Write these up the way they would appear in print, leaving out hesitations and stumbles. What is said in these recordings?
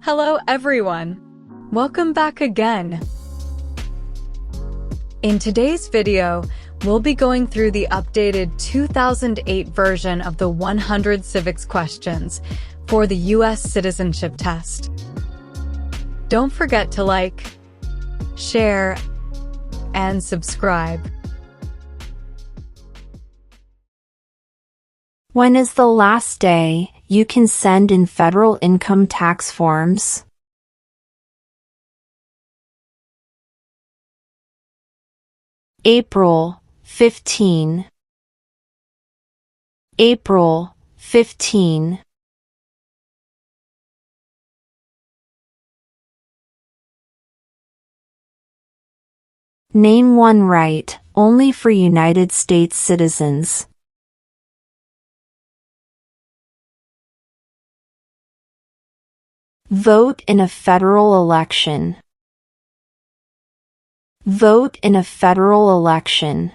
Hello everyone! Welcome back again! In today's video, we'll be going through the updated 2008 version of the 100 civics questions for the U.S. Citizenship Test. Don't forget to like, share, and subscribe. When is the last day you can send in federal income tax forms? April 15. April 15. Name one right only for United States citizens. Vote in a federal election. Vote in a federal election.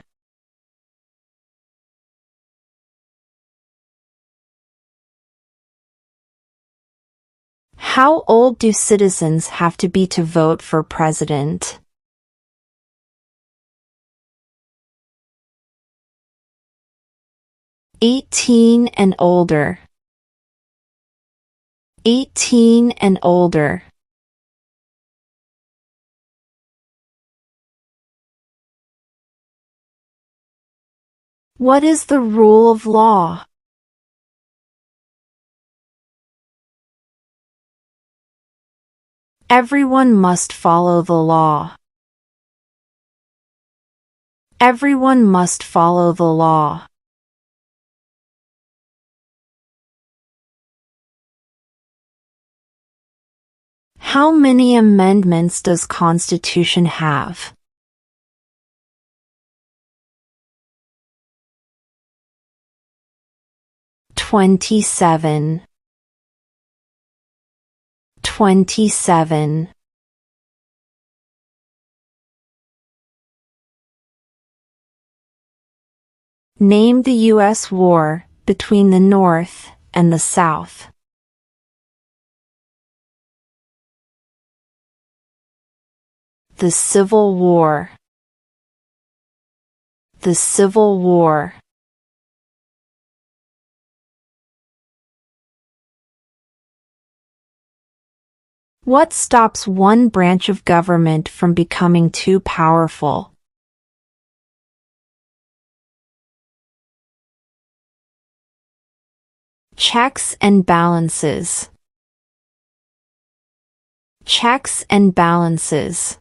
How old do citizens have to be to vote for president? "18 and older." 18 and older. What is the rule of law? Everyone must follow the law. Everyone must follow the law. How many amendments does Constitution have? "27. 27. Name the U.S. war between the North and the South. The Civil War. The Civil War. What stops one branch of government from becoming too powerful? Checks and balances. Checks and balances.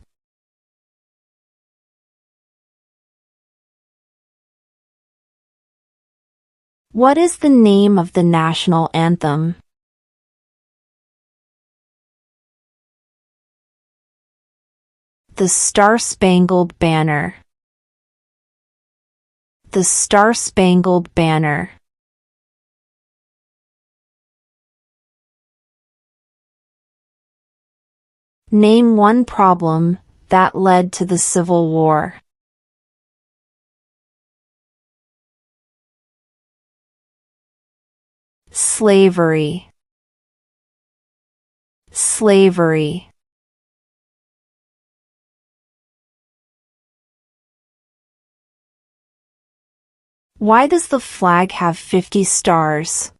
What is the name of the national anthem? The Star-Spangled Banner. The Star-Spangled Banner. Name one problem that led to the Civil War. Slavery. Slavery. Why does the flag have 50 stars?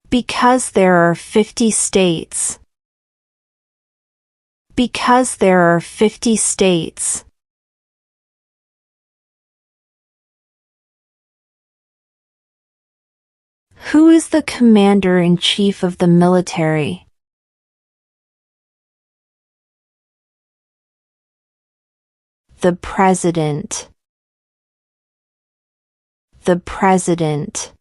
Because there are 50 states. Because there are 50 states. Who is the commander-in-chief of the military? The President. The President.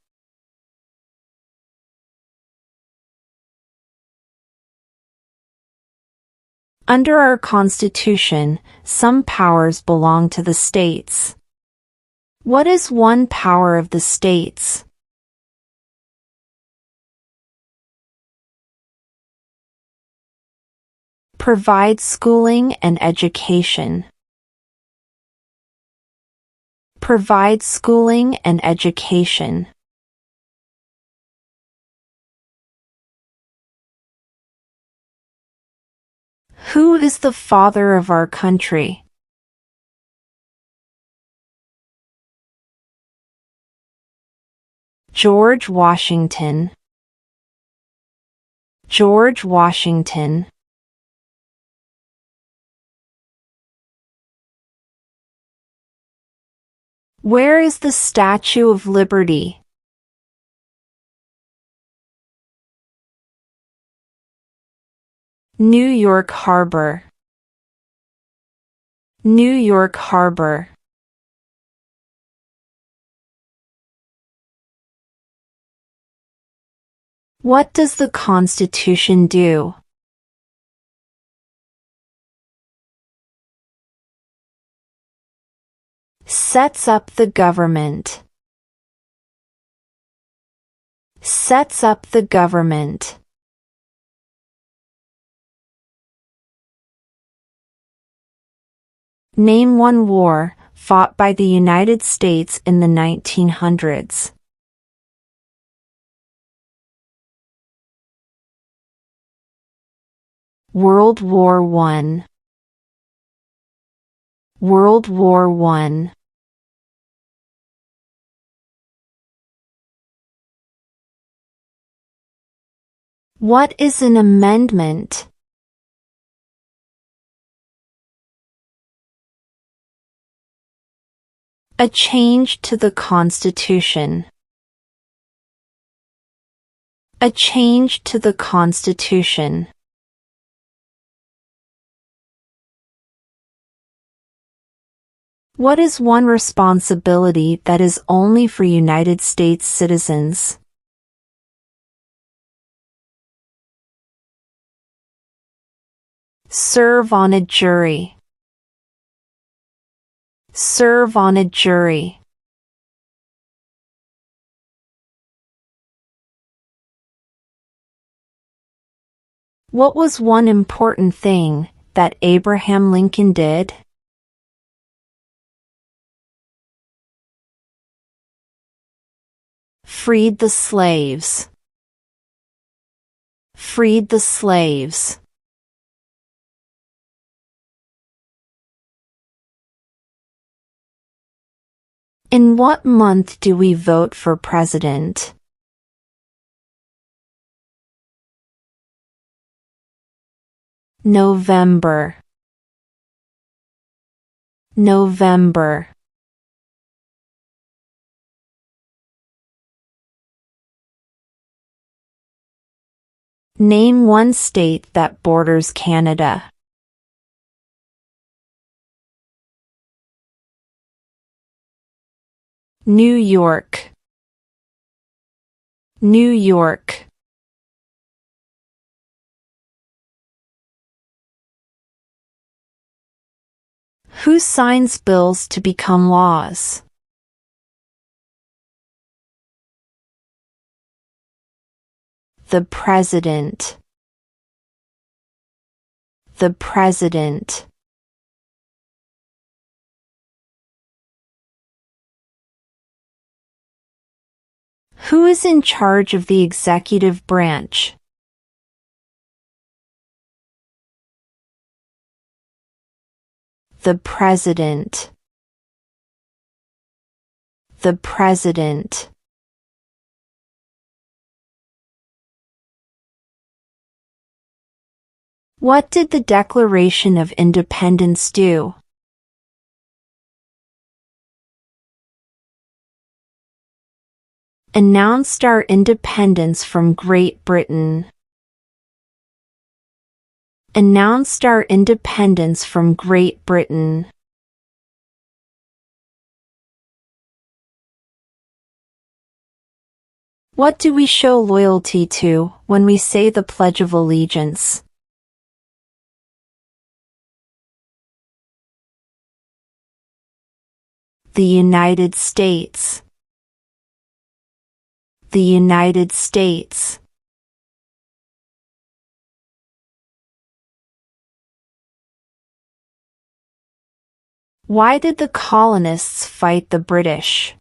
Under our Constitution, some powers belong to the states. What is one power of the states? Provide schooling and education. Provide schooling and education. Who is the father of our country? George Washington. George Washington. Where is the Statue of Liberty? New York Harbor. New York Harbor. What does the Constitution do? Sets up the government. Sets up the government. Name one war fought by the United States in the 1900s. World War I. World War I. What is an amendment? A change to the Constitution. A change to the Constitution. What is one responsibility that is only for United States citizens? Serve on a jury. Serve on a jury. What was one important thing that Abraham Lincoln did? Freed the slaves. Freed the slaves. In what month do we vote for president? November. November. Name one state that borders Canada. New York. New York. Who signs bills to become laws? The President. The President. Who is in charge of the executive branch? The President. The President. What did the Declaration of Independence do? Announced our independence from Great Britain. Announced our independence from Great Britain. What do we show loyalty to when we say the Pledge of Allegiance? The United States. The United States. Why did the colonists fight the British?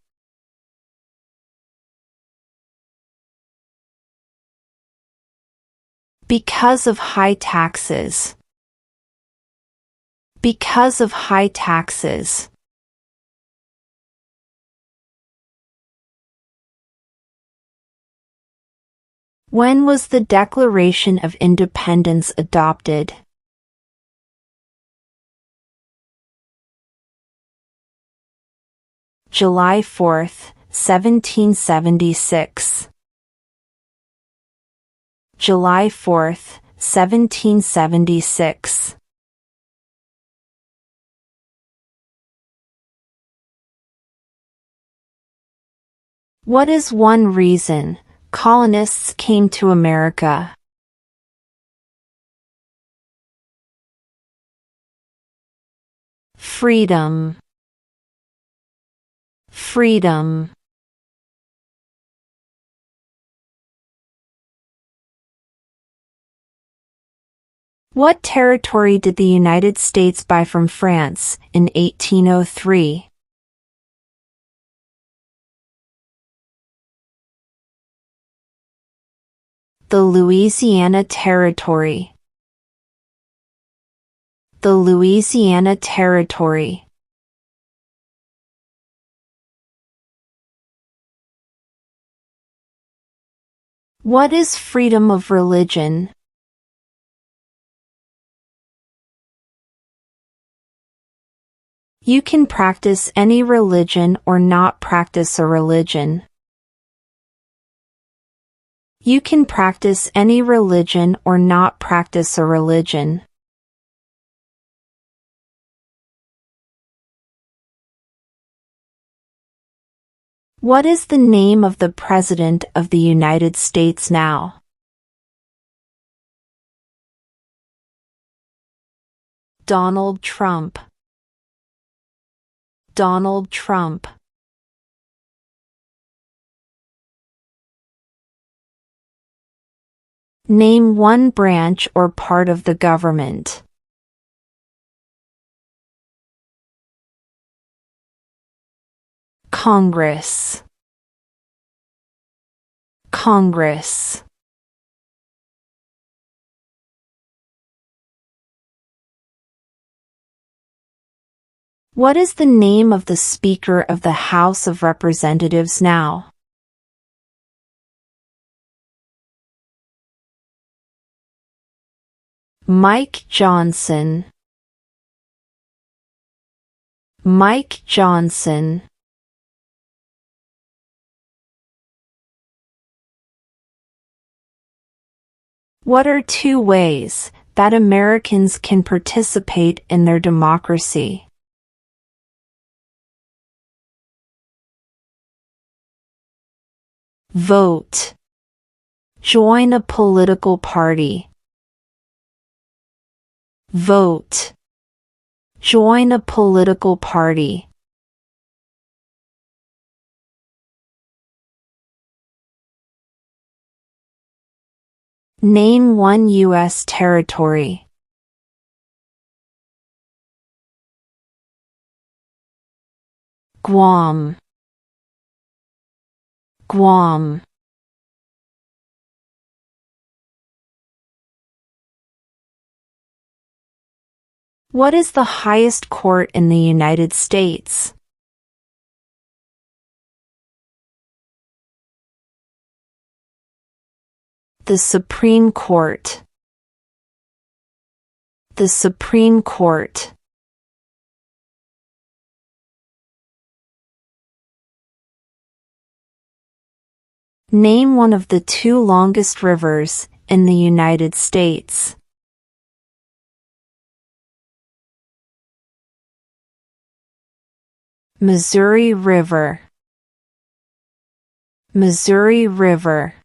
Because of high taxes. Because of high taxes. When was the Declaration of Independence adopted? July 4th, 1776. July 4th, 1776. What is one reason colonists came to America? Freedom. Freedom. What territory did the United States buy from France in 1803? The Louisiana Territory. The Louisiana Territory. What is freedom of religion? You can practice any religion or not practice a religion. You can practice any religion or not practice a religion. What is the name of the President of the United States now? Donald Trump. Donald Trump. Name one branch or part of the government. Congress. Congress. What is the name of the Speaker of the House of Representatives now? Mike Johnson. Mike Johnson. What are two ways that Americans can participate in their democracy? Vote. Join a political party. Vote. Join a political party. Name one U.S. territory. Guam. Guam. What is the highest court in the United States? The Supreme Court. The Supreme Court. Name one of the two longest rivers in the United States. Missouri River. Missouri River.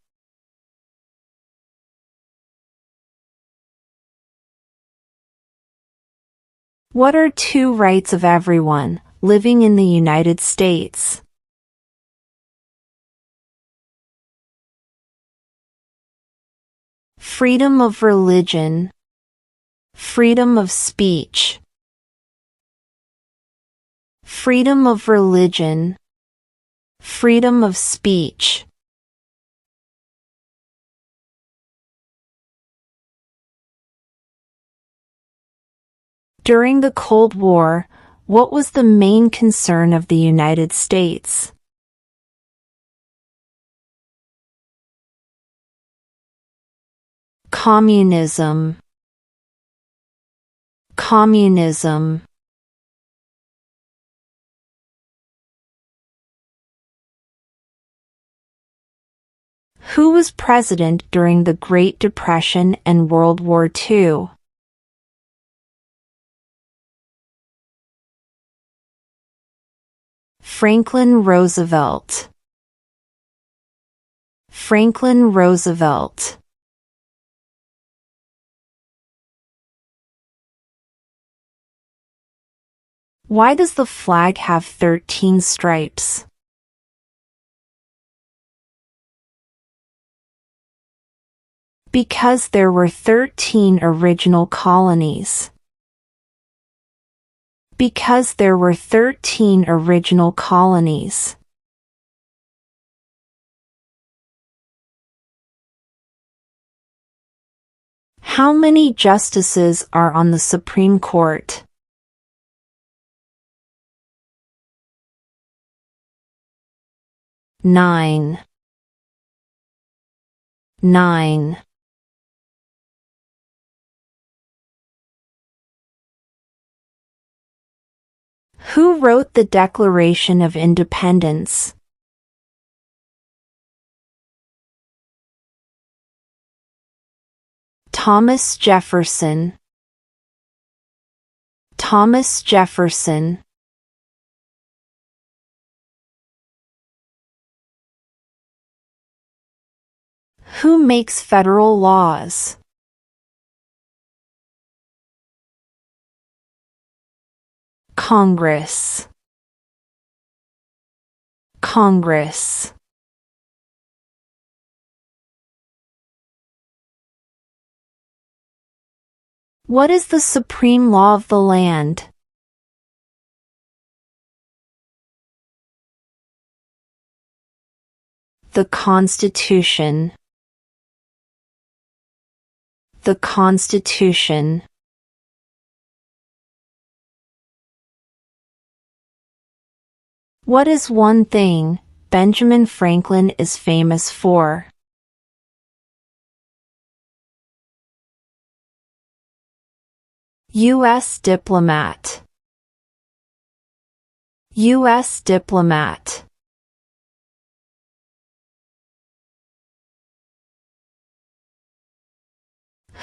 What are two rights of everyone living in the United States? Freedom of religion. Freedom of speech. Freedom of religion. Freedom of speech. During the Cold War, what was the main concern of the United States? Communism. Communism. Who was president during the Great Depression and World War II? Franklin Roosevelt. Franklin Roosevelt. Why does the flag have 13 stripes? Because there were 13 original colonies. Because there were 13 original colonies. How many justices are on the Supreme Court? 9. 9. Who wrote the Declaration of Independence? Thomas Jefferson. Thomas Jefferson. Who makes federal laws? Congress. Congress. What is the supreme law of the land? The Constitution. The Constitution. What is one thing Benjamin Franklin is famous for? U.S. diplomat. U.S. diplomat.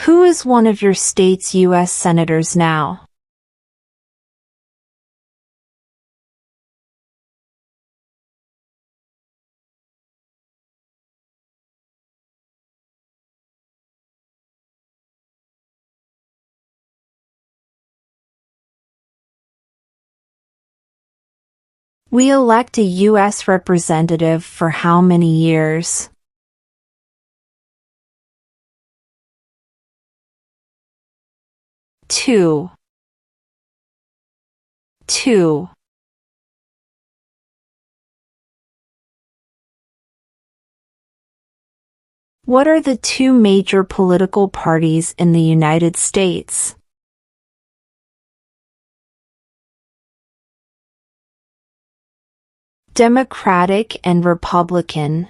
Who is one of your state's U.S. senators now? We elect a U.S. representative for how many years? Two. What are the two major political parties in the United States? Democratic and Republican.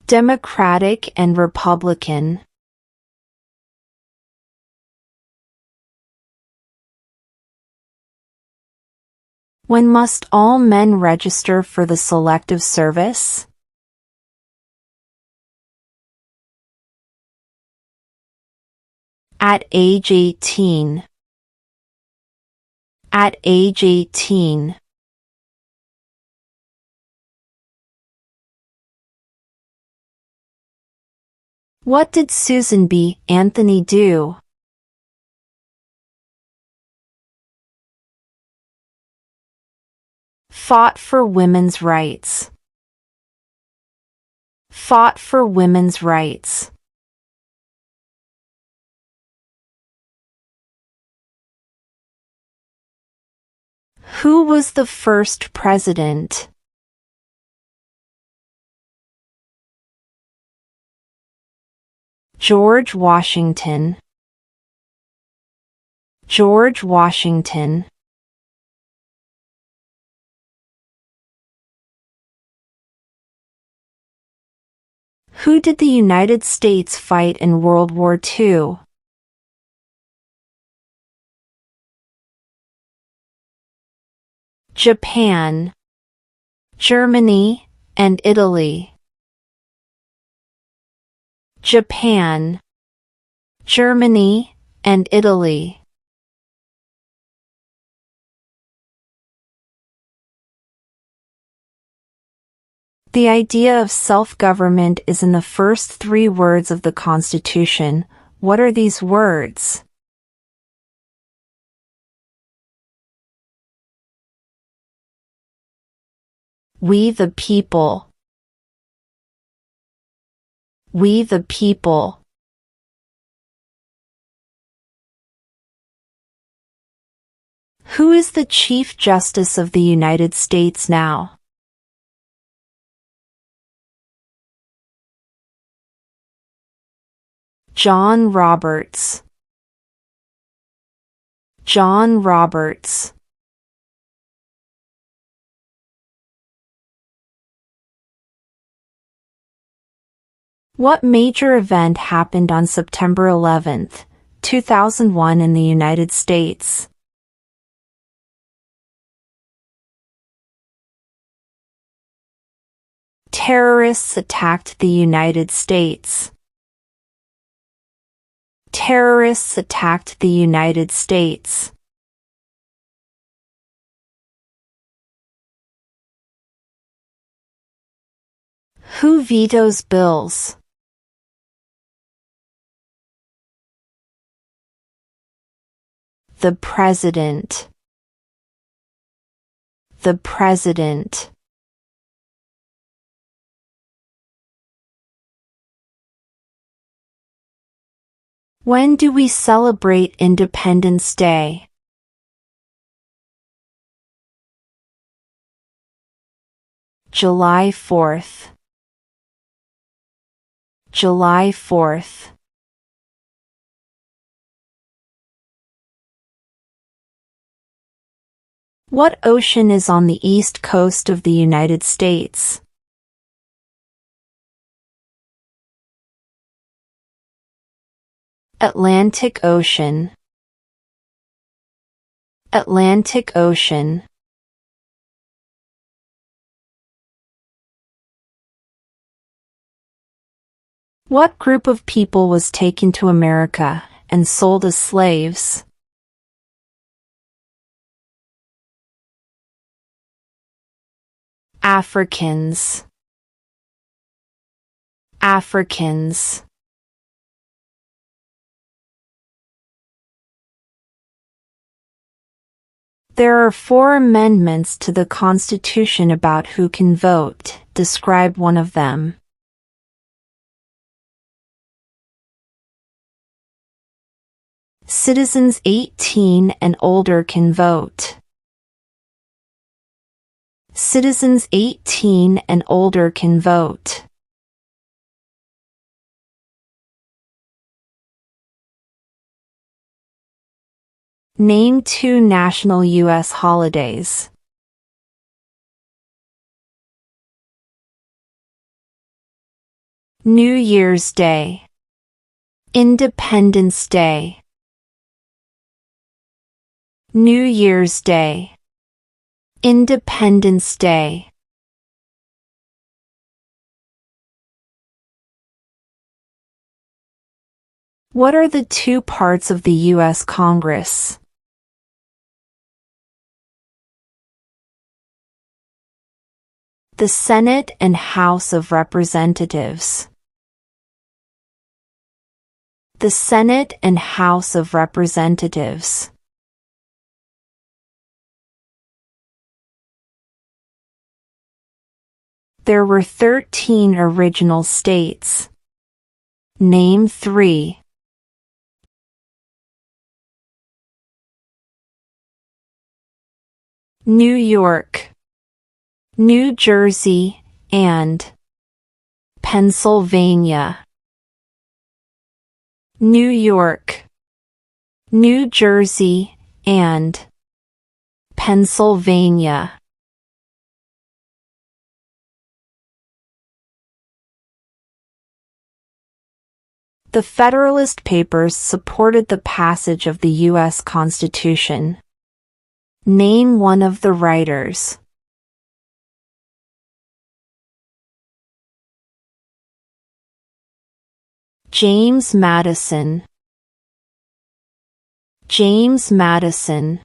Democratic and Republican. When must all men register for the Selective Service? At age 18. At age 18. What did Susan B. Anthony do? Fought for women's rights. Fought for women's rights. Who was the first president? George Washington. George Washington. Who did the United States fight in World War II? Japan, Germany, and Italy. Japan, Germany, and Italy. The idea of self-government is in the first 3 words of the Constitution. What are these words? We the people. We the people. Who is the Chief Justice of the United States now? John Roberts. John Roberts. What major event happened on September 11, 2001 in the United States? Terrorists attacked the United States. Terrorists attacked the United States. Who vetoes bills? The President. The President. When do we celebrate Independence Day? July 4th. July 4th. What ocean is on the east coast of the United States? Atlantic Ocean. Atlantic Ocean. What group of people was taken to America and sold as slaves? Africans. Africans. There are 4 amendments to the Constitution about who can vote. Describe one of them. Citizens 18 and older can vote. Citizens 18 and older can vote. Name 2 national U.S. holidays. New Year's Day. Independence Day. New Year's Day. Independence Day. What are the 2 parts of the U.S. Congress? The Senate and House of Representatives. The Senate and House of Representatives. There were 13 original states. Name 3. New York, New Jersey, and Pennsylvania. New York, New Jersey, and Pennsylvania. The Federalist Papers supported the passage of the U.S. Constitution. Name one of the writers. James Madison. James Madison.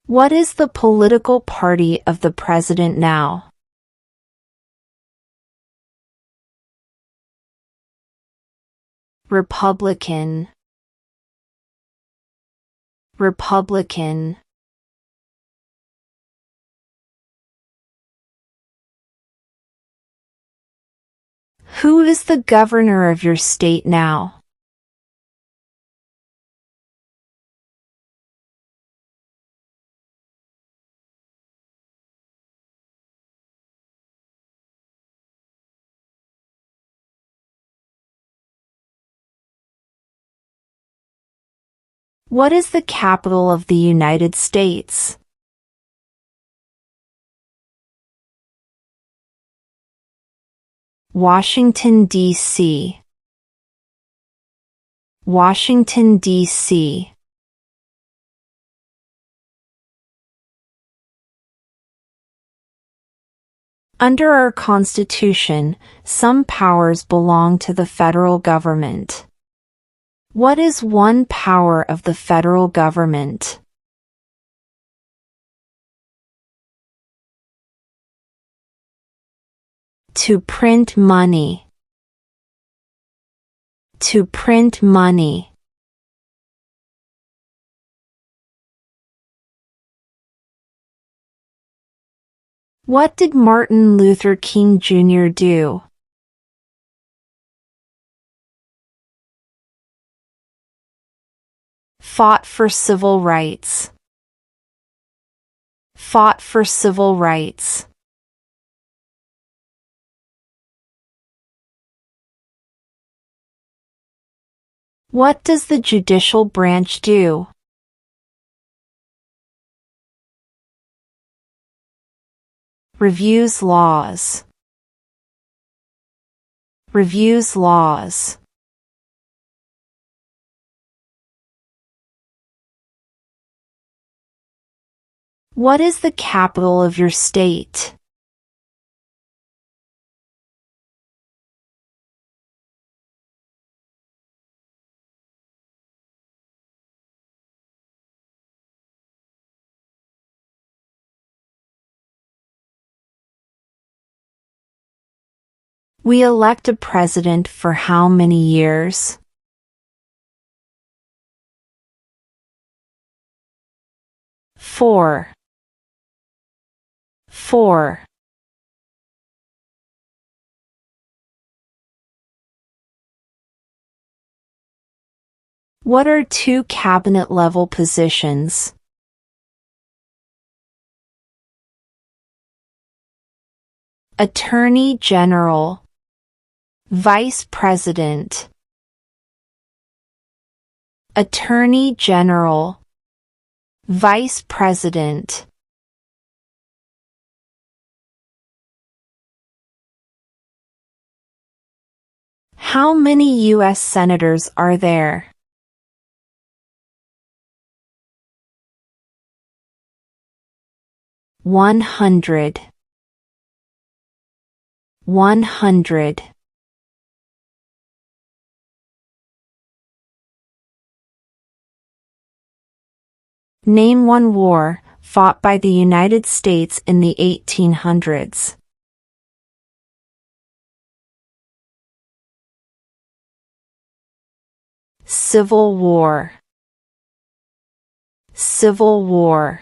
What is the political party of the president now? Republican. Republican. Who is the governor of your state now? What is the capital of the United States? Washington, D.C. Washington, D.C. Under our Constitution, some powers belong to the federal government. What is one power of the federal government? To print money. To print money. What did Martin Luther King Jr. do? Fought for civil rights. Fought for civil rights. What does the judicial branch do? Reviews laws. Reviews laws. What is the capital of your state? We elect a president for how many years? 4. 4. What are two cabinet-level positions? Attorney General. Vice President. Attorney General. Vice President. How many U.S. senators are there? 100. 100. Name one war fought by the United States in the 1800s. Civil War. Civil War.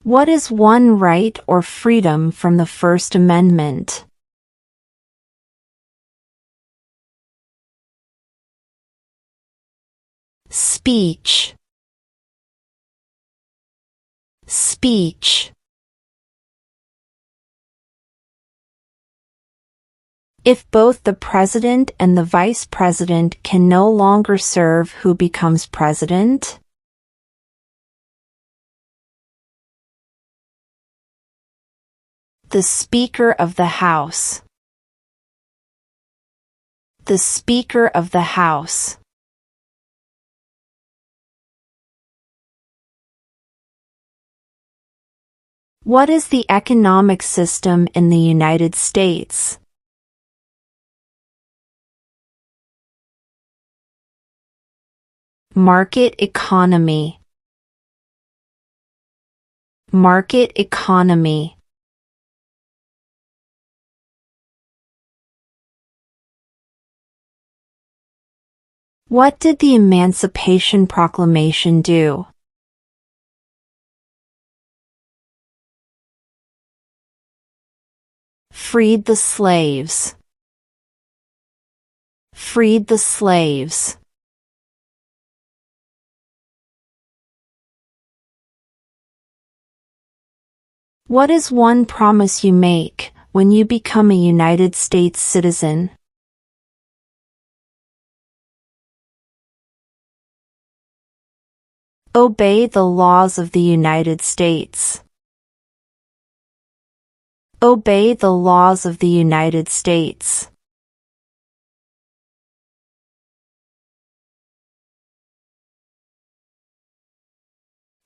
What is one right or freedom from the First Amendment? Speech. Speech. If both the president and the vice president can no longer serve, who becomes president? The Speaker of the House. The Speaker of the House. What is the economic system in the United States? Market economy. Market economy. What did the Emancipation Proclamation do? Freed the slaves. Freed the slaves. What is one promise you make when you become a United States citizen? Obey the laws of the United States. Obey the laws of the United States.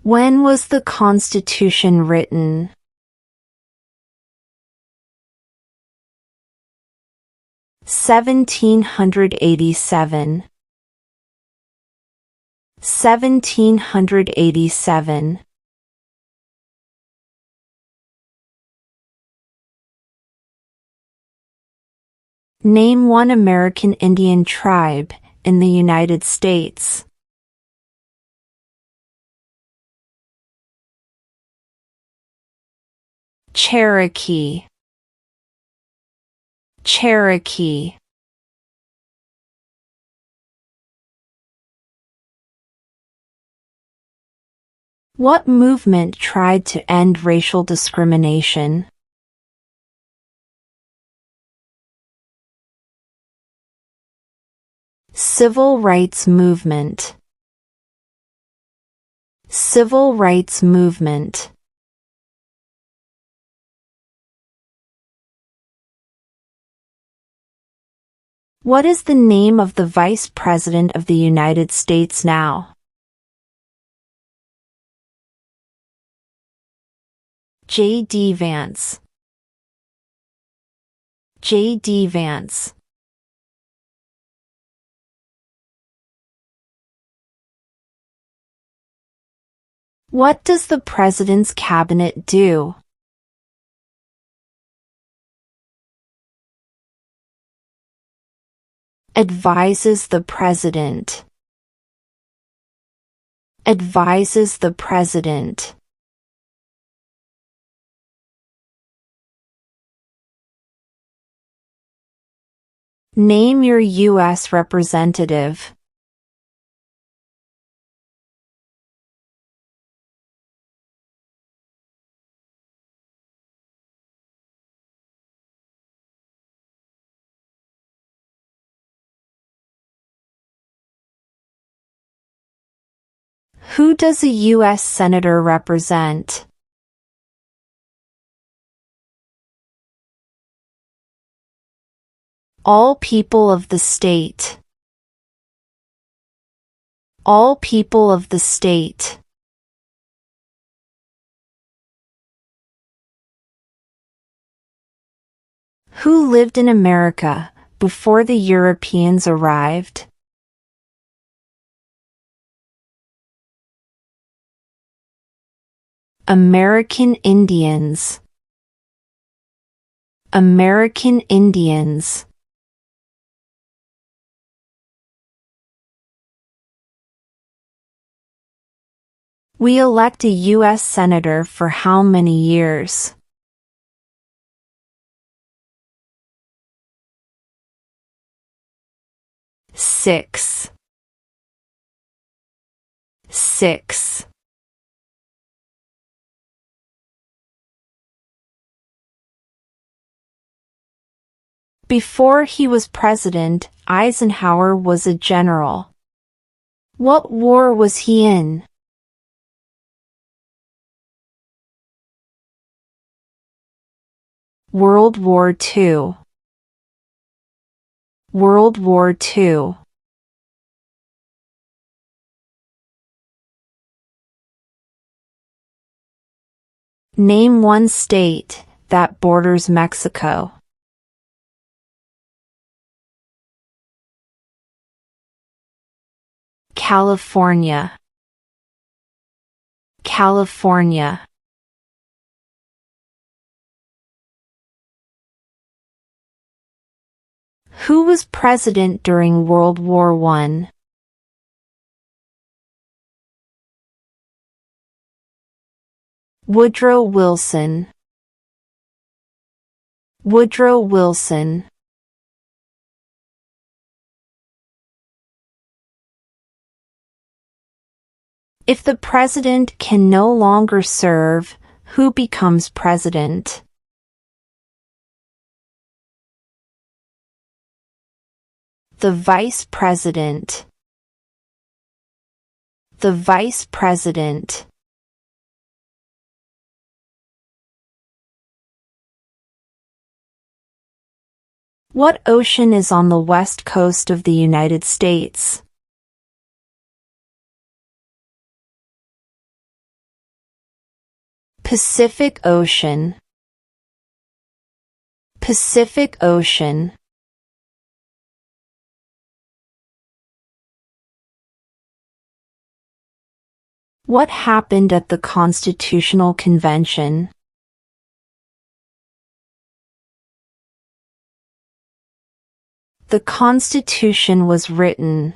When was the Constitution written? (1787). 1787. Name one American Indian tribe in the United States. Cherokee. Cherokee. What movement tried to end racial discrimination? Civil rights movement. Civil rights movement. What is the name of the Vice President of the United States now? J.D. Vance. J.D. Vance. What does the President's Cabinet do? Advises the President. Advises the President. Name your U.S. representative. Who does a U.S. Senator represent? All people of the state. All people of the state. Who lived in America before the Europeans arrived? American Indians. American Indians. We elect a U.S. Senator for how many years? Six. Before he was president, Eisenhower was a general. What war was he in? World War II. World War II. Name one state that borders Mexico. California. California. Who was president during World War I? Woodrow Wilson. Woodrow Wilson. If the president can no longer serve, who becomes president? The vice president. The vice president. What ocean is on the west coast of the United States? Pacific Ocean. Pacific Ocean. What happened at the Constitutional Convention? The Constitution was written.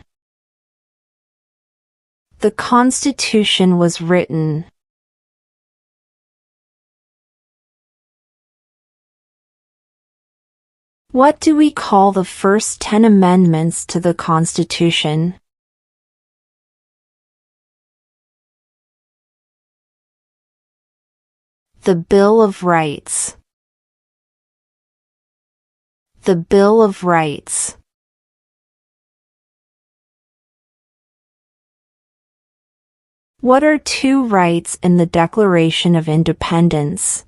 The Constitution was written. What do we call the first 10 amendments to the Constitution? The Bill of Rights. The Bill of Rights. What are two rights in the Declaration of Independence?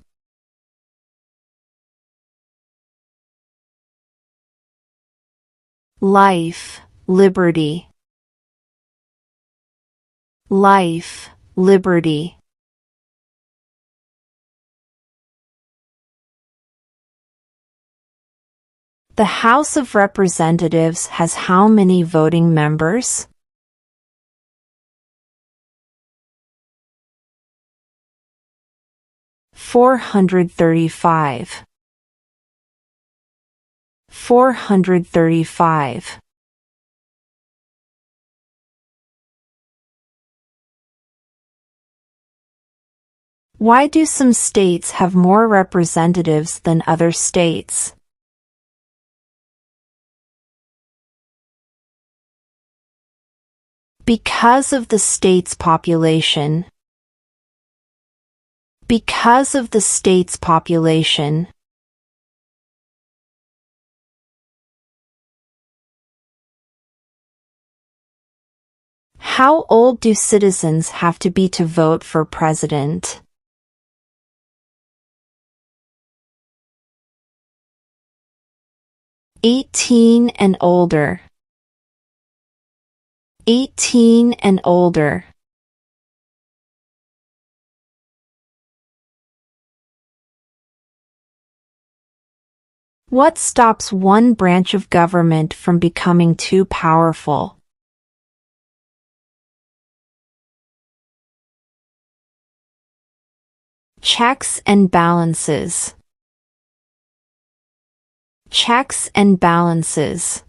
Life, liberty. Life, liberty. The House of Representatives has how many voting members? $435. 435. Why do some states have more representatives than other states? Because of the state's population. Because of the state's population. How old do citizens have to be to vote for president? "18 and older." 18 and older. What stops one branch of government from becoming too powerful? Checks and balances. Checks and balances.